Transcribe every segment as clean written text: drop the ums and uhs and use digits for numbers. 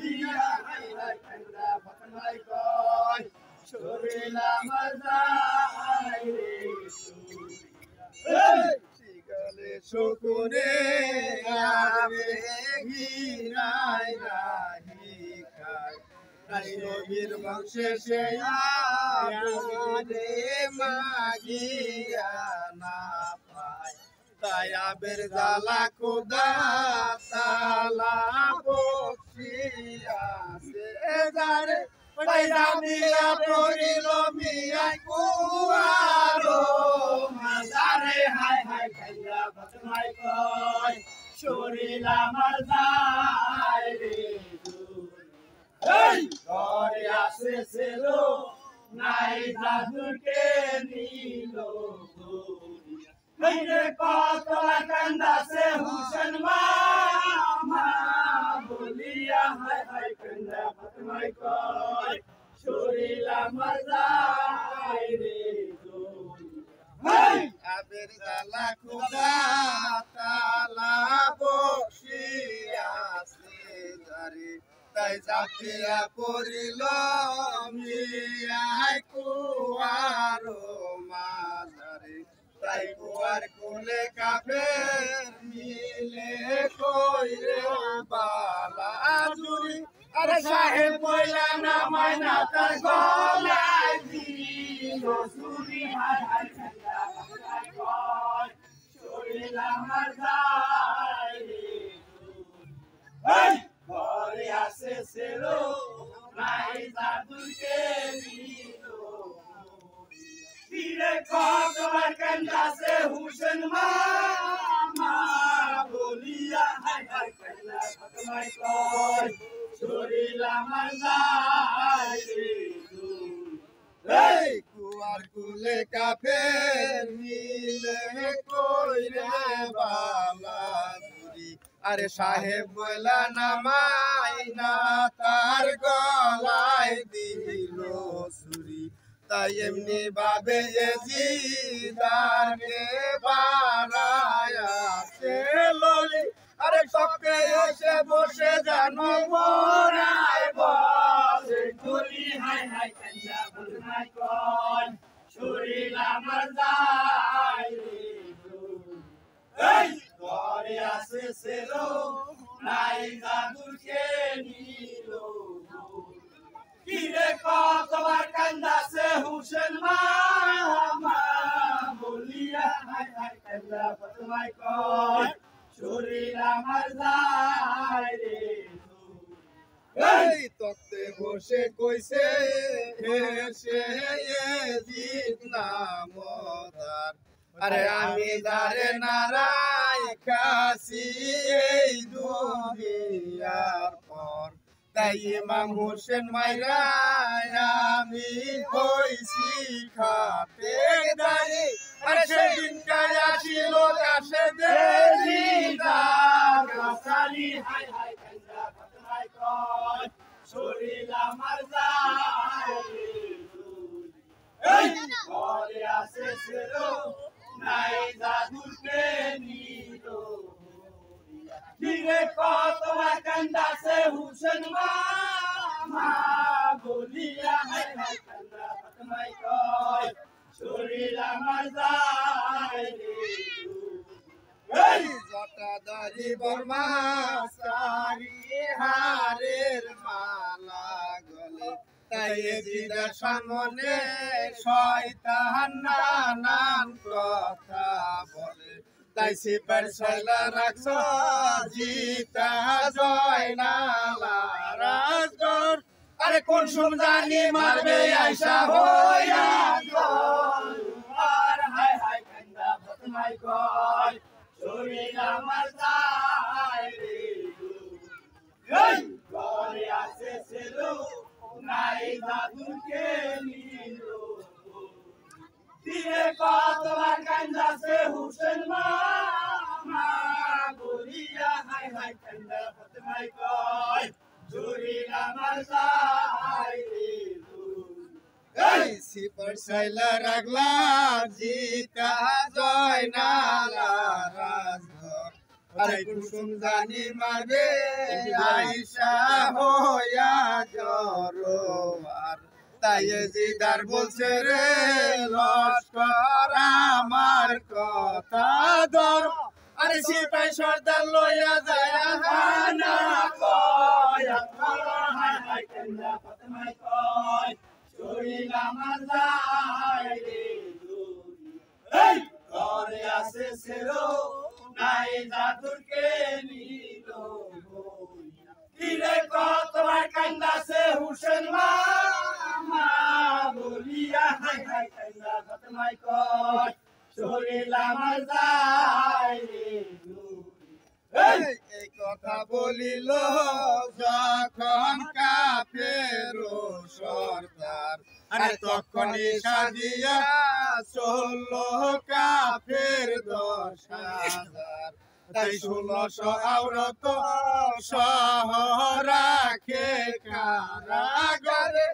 বলিয়া high high কান্দা ফতমাই কয় শরীর আমার যায় রে শিকালে শকুনে আবে ঘিরাই রাহি খায় নাই নবীর বংশে সে আবে মাগিয়া না পায় তাই আবের জ্বালা খুদা তালা বসিয়া সে যারে পয়সা মিয়া পড়িল মিয়া কুয়ারো মাজারে হাই হাই খাইয়া বদমাই কয় শরীর আমার যায় রে এই ঘরে আসে ছিল নাই জাদুকে নিল মেরে কতলা কান্দাছে হুসেন মামা বলিয়া হাই হাই কান্দা ফতমাই কয় শরীর আমার যায় রে আবের জ্বালা খুদা তালা বসিয়াছে যারে তাই জাপিয়া পড়িল মিয়াই কুয়ারো মাঝারে তাই কুয়ার কোলে কাফের মিলে কইরে বালা জুরি আরে সাহেব বইলা না মায়না তার গলায় দিল সুরি হাই হাই কান্দা ফতমাই কয় শরীর আমার যায় রে এই ঘরে আসে ছিল নাই জাদুকে নিল ফিরে কতবার কান্দাছে হুসেন মামা বলিয়া হাই হাই কান্দা ফতমাই কয় শরীর আমার যায় রে এই কুয়ার কুলে কাফের মিলে কইরে বালা জুরি আরে সাহেব বলা নামাই না তার গলায় দিল সুরি তাই এমনি ভাবে জিদারকে বাড়ায়া সে ললি আরে সবকে এসে বসে জানো মোরাই বসে তুলি হাই হাই কান্দা বদমাই কয় শরীর আমার যায় এই ঘরে আসে ছিল নাই জাদুকে নিল কিরে কতবার কান্দাছে হুসেন মামা বলিয়া হাই হাই কান্দা ফতমাই কয় শরীর আমার যায় রে এই তক্তে বসে কইছে সে জিত নামদার আরে আমি দারে নারাই খাসি এই দুনিয়ার পর তাই ইমাম হোসেন মাইরা আমি হইছি খাতে দাঁড়ি আরে সেদিন কাজ আসিল কাছে দেরি দাঁড়ি হাই হাই কান্দা ফতমাই কয় শরীর আমার যায় এই ঘরে আসে ছিল নাই জাদুকে নিল ফিরে কতবার কান্দাছে হুসেন মামা বলিয়া হাই হাই কান্দা ফতমাই কয় শরীর আমার যায় রে এই জটাধারী বর্মা সারি হারের মালা গলে তাই জিদার সামনে শয়তান নানান কথা বলে তাই সিপার ছয়লা রাখছ জিতা জয় নালা রাজগড় আরে কোন সুম জানি মারবে আইসা হইয়া আর হাই হাই কান্দা ফতমাই কয় শরীর আমার যায় রে এই ঘরে আসে ছিল নাই জাদুকে নিল ফিরে কতবার কান্দাছে হুসেন মামা বলিয়া হাই হাই কান্দা ফতমাই কয় শরীর আমার যায় রে এই সিপার ছয়লা রাখলা জিতা জয় নালা রাজগড় আরে কুসুম জানি মারে আইসা হইয়া জরোয়ার তাই জিদার বলছে রে লস্কর আমার কথা ধর আরে সিপাই সর্দার লইয়া যায় হানা কয় হাই হাই কেন্দ্রা ফতেমাই কয় শরীলা মাজাই রে এই ঘরে আছে সেরো নাই জাদুরকে নিলো কিরে কতবার কান্দাছে হুসেন মামা বলিয়া হাই হাই কান্দা ফতেমাই কয় শরীলা মাজাই রে এই কথা বলিল যখন কাফের সর্দার আরে তখনই সাজিয়া চলল কাফের 10,000 তাই 1600 আওরত শহর রাখে কারাগারে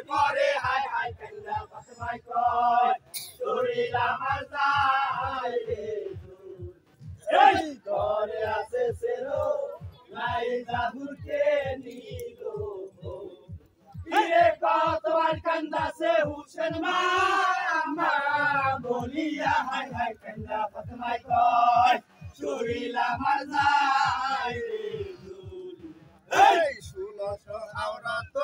পরে হাই হাই কান্দা ফতেমাই কয় শরীলা মাজাই রে এই ঘরে আছে সেরো নাই জাদুরকে নিলো কিরে কতবার কান্দাছে হুসেন মামা বলিয়া হাই হাই কান্দা ফতেমাই কয় শরীলা মাজাই রে এই 1600 আওরাত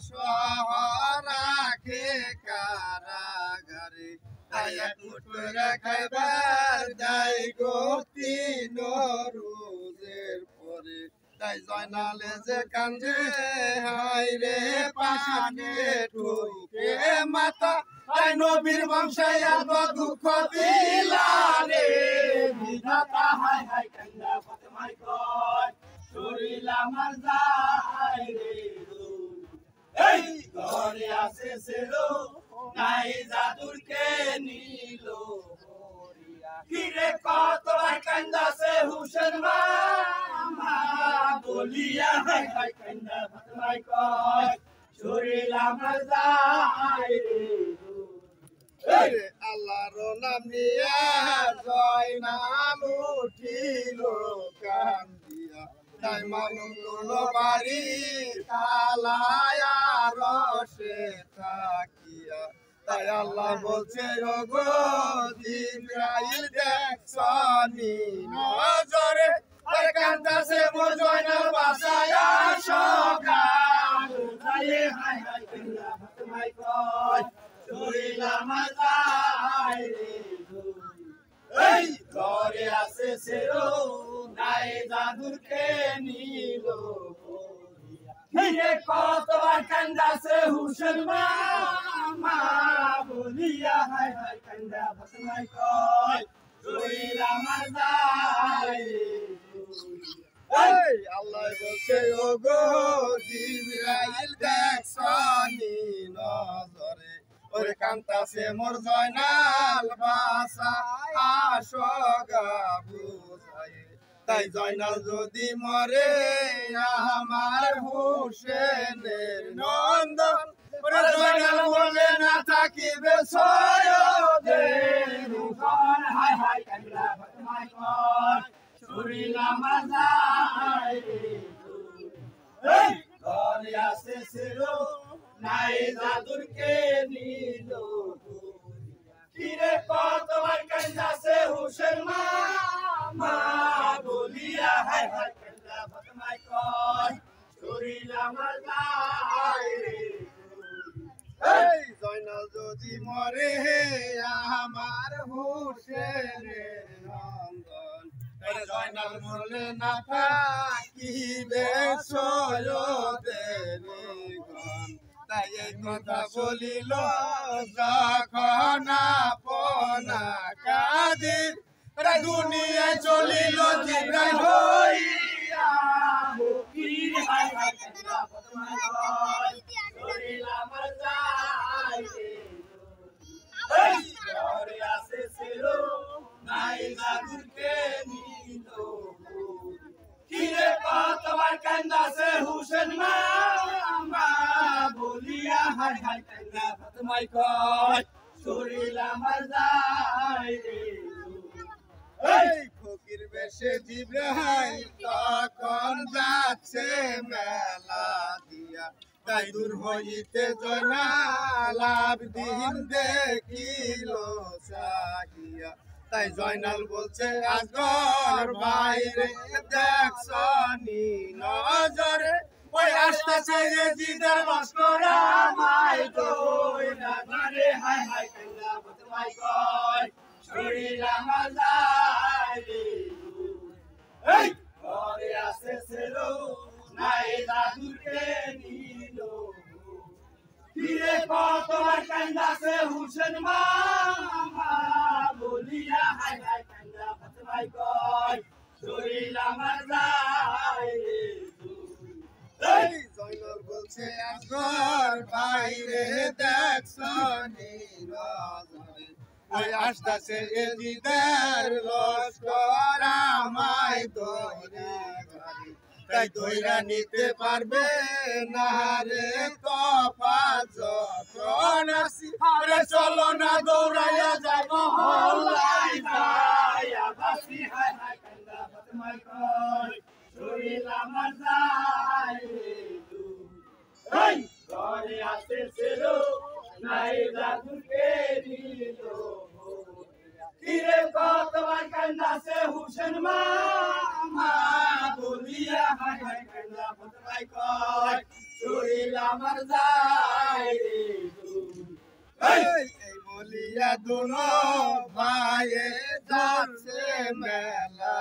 শহর রাখে কারাগারে তাই এক মুঠোরা খাইবার যাই গো 3 রোজের পরে তাই জয়নালে যে কান্দে হাই রে পাশানে ঠুকে মাতা তাই নবীর বংশে এত দুঃখ দিলা রে বিধাতা হাই হাই কান্দা ফতেমাই কয় শরীলা মাজাই রে এই ঘরে আছে সেরো নাই জাদুরকে নিলো কিরে কতবার কান্দাছে হুসেন মামা বলিয়া হাই হাই কান্দা ফতেমাই কয় শরীলা মাজাই রে আল্লাহর নাম নিয়া জয়নাল উঠিল কান্দিয়া তাই মালুম গুলো বাড়ি তালায়া রসে থাকিয়া তাই আল্লাহ বলছে ওগো জিবরাইল দেখছনি নজরে আরে কান্দাছে মোর জয়নাল বাসায়া সগান হাই হাই কান্দা ফতেমাই কয় শরীলা মাজাই রে এই ঘরে আছে সেরো নাই জাদুরকে নিলো কিরে কতবার কান্দাছে হুসেন মামা বলিয়া হাই হাই কান্দা ফতেমাই কয় শরীলা মাজাই এই আল্লাহ বলছে ওগো জিবরাইল দেখছনি নজরে ওরে কান্তাছে মোর জয়নাল বাসা আসগা বুঝাই তাই জয়নাল যদি মরে আমার হুসেনের নন্দন ওরে জয়নাল বলে না থাকিবে সয়দের হাই হাই কান্দা ফতেমাই কয় শরীলা মাজাই রে এই ঘরে আছে সেরো নাই জাদুরকে নিলো কিরে কতবার কান্দাছে হুসেন মামা বলিয়া হাই হাই কান্দা ফতেমাই কয় শরীলা মাজাই রে এই জয়নাল যদি মরে আমার হুসেনের নন্দন জয়নাল মরলে না থাকিবে সয়দের গণ তাই এই কথা বলিল যখন আপনা কাদির দুনিয়ায় চলিল জিবরাইল হইয়া মুক্তির হাই হাই কান্দা ফতেমাই কয় শরীলা মাজাই রে এই ঘরে আছে সেরো নাই জাদুরকে নিলো কিরে কতবার কান্দাছে হুসেন মামা বলিয়া হাই হাই কান্দা ফতেমাই কয় শরীর আমার যায় রে এই ফকির বেশে জিব্রাইল তখন যাচ্ছে মেলা দিয়া তাই দূর হইতে জয়নাল আবদিন দেখিল চাহিয়া তাই জয়নাল বলছে আজগর বাইরে দেখছনি নজরে ওই আসতেছে যে জিদার লস্করা মাই কই না রে হাই হাই কান্না বদমাই কই শরীর আমার যায় রে এই ঘরে আছে সেলো নাই দাদুকে নিল ফিরে তোমার কান্দাছে হুসেন মামা বলিয়া হাই হাই কান্দা বদমাই কই শরীর আমার যায় রে এই জয়নাল বলছে আসগর বাইরে দেখছনি নজরে ওই আসতেছে এজিদের লস্কর আমায় ধরে তাই ধইরা নিতে পারবে না রে কপা যখন আসি আরে চলো না দৌড়াইয়া যাই মহল্লাই যাইয়া বাসি হাই হাই কান্দা বদমাই কই শরীর আমার যায় রে এই ঘরে আছে ছেলো নাই দাদুকে দিল কিরে তোমার কান্দাছে হুসেন মামা বলিয়া হাই হাই কান্দা বদমাই কই শরীর আমার যায় রে এই বলিয়া দুনো ভাইয়ে যাচ্ছে মেলা